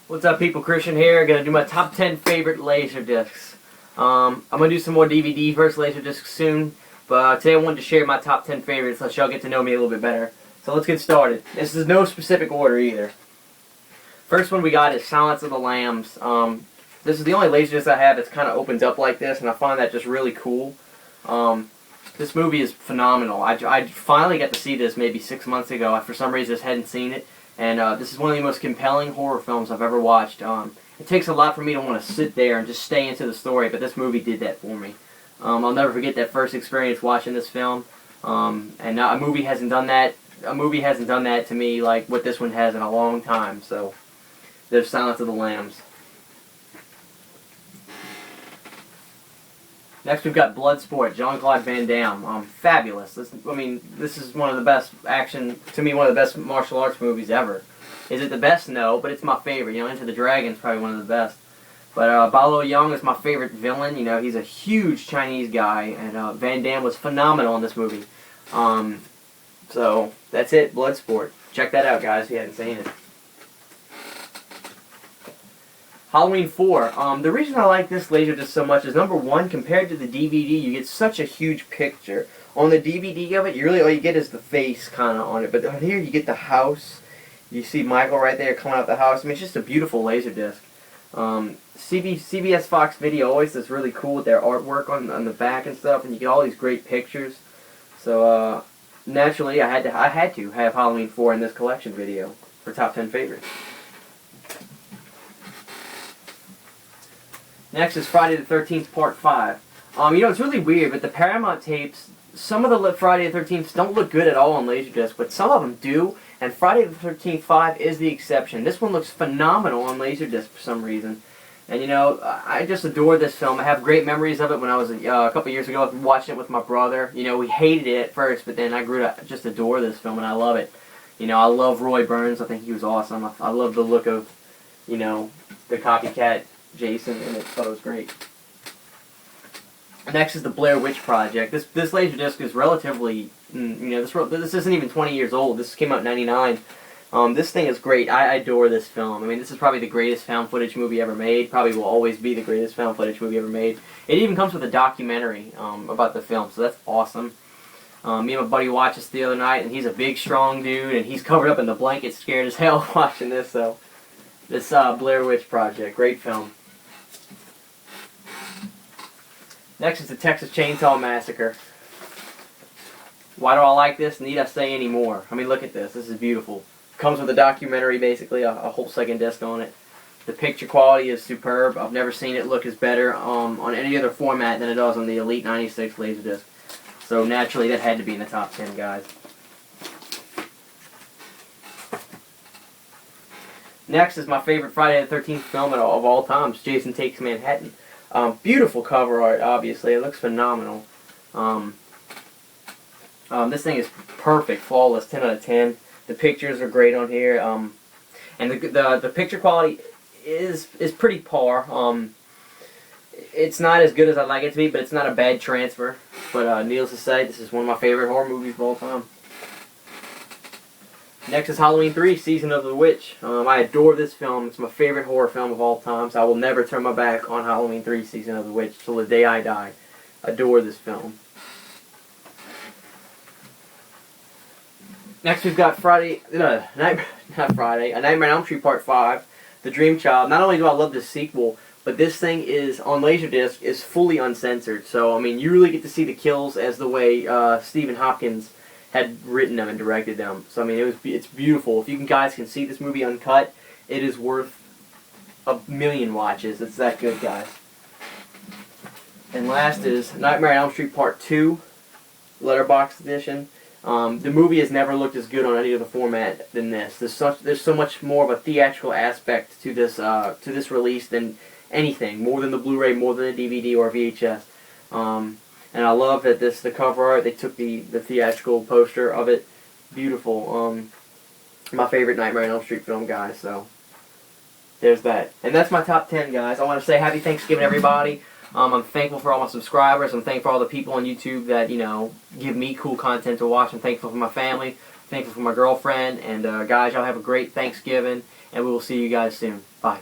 What's up, people? Christian here. Gonna do my top 10 favorite Laserdiscs. I'm gonna do some more DVD versus Laserdiscs soon, but today I wanted to share my top 10 favorites. Let y'all get to know me a little bit better. So let's get started. This is no specific order either. First one we got is Silence of the Lambs. This is the only Laserdisc I have that's kind of opens up like this, and I find that just really cool. This movie is phenomenal. I finally got to see this maybe 6 months ago. I, for some reason, just hadn't seen it. And this is one of the most compelling horror films I've ever watched. It takes a lot for me to want to sit there and just stay into the story, but this movie did that for me. I'll never forget that first experience watching this film. And a movie hasn't done that. A movie hasn't done that to me like what this one has in a long time. So there's Silence of the Lambs. Next we've got Bloodsport, Jean-Claude Van Damme. Fabulous. This is one of the best action, to me, one of the best martial arts movies ever. Is it the best? No, but it's my favorite. You know, Into the Dragon's probably one of the best. But Balo Young is my favorite villain. You know, he's a huge Chinese guy, and Van Damme was phenomenal in this movie. So that's it, Bloodsport. Check that out, guys, if you haven't seen it. Halloween 4. The reason I like this Laserdisc so much is, number one, compared to the DVD, you get such a huge picture. On the DVD of it, all you get is the face kind of on it. But on here, you get the house. You see Michael right there coming out the house. I mean, it's just a beautiful Laserdisc. CBS Fox Video always does really cool with their artwork on the back and stuff, and you get all these great pictures. So, naturally, I had to have Halloween 4 in this collection video for top 10 favorites. Next is Friday the 13th Part 5. You know, it's really weird, but the Paramount tapes, some of the Friday the 13th don't look good at all on Laserdisc, but some of them do, and Friday the 13th 5 is the exception. This one looks phenomenal on Laserdisc for some reason. And, you know, I just adore this film. I have great memories of it when I was a couple years ago watching it with my brother. You know, we hated it at first, but then I grew to just adore this film, and I love it. You know, I love Roy Burns. I think he was awesome. I love the look of, you know, the copycat Jason, and it thought it was great. Next is the Blair Witch Project. This Laserdisc is relatively, you know, this isn't even 20 years old. This came out in '99. This thing is great. I adore this film. I mean, this is probably the greatest found footage movie ever made. Probably will always be the greatest found footage movie ever made. It even comes with a documentary about the film, so that's awesome. Me and my buddy watched this the other night, and he's a big, strong dude, and he's covered up in the blanket, scared as hell watching this. So, this Blair Witch Project, great film. Next is the Texas Chainsaw Massacre. Why do I like this? Need I say any more? I mean, look at this. This is beautiful. Comes with a documentary, basically, a whole second disc on it. The picture quality is superb. I've never seen it look as better on any other format than it does on the Elite 96 Laserdisc. So naturally, that had to be in the top 10, guys. Next is my favorite Friday the 13th film of all times, Jason Takes Manhattan. Beautiful cover art, obviously. It looks phenomenal. This thing is perfect, flawless, 10 out of 10. The pictures are great on here, and the picture quality is pretty par. It's not as good as I'd like it to be, but it's not a bad transfer. But needless to say, this is one of my favorite horror movies of all time. Next is Halloween 3, Season of the Witch. I adore this film. It's my favorite horror film of all time, so I will never turn my back on Halloween 3, Season of the Witch till the day I die. Adore this film. Next we've got A Nightmare on Elm Street Part 5, The Dream Child. Not only do I love this sequel, but this thing is, on Laserdisc, is fully uncensored. So, I mean, you really get to see the kills as the way Stephen Hopkins had written them and directed them. So I mean, it's beautiful. If you guys can see this movie uncut, it is worth a million watches. It's that good, guys. And last is Nightmare on Elm Street Part 2, Letterboxd edition. The movie has never looked as good on any other format than this. There's so much more of a theatrical aspect to this release than anything, more than the Blu-ray, more than the DVD or VHS. And I love that the cover art, they took the theatrical poster of it. Beautiful. My favorite Nightmare on Elm Street film, guys, so there's that. And that's my top 10, guys. I want to say Happy Thanksgiving, everybody. I'm thankful for all my subscribers. I'm thankful for all the people on YouTube that, you know, give me cool content to watch. I'm thankful for my family. Thankful for my girlfriend. And guys, y'all have a great Thanksgiving, and we will see you guys soon. Bye.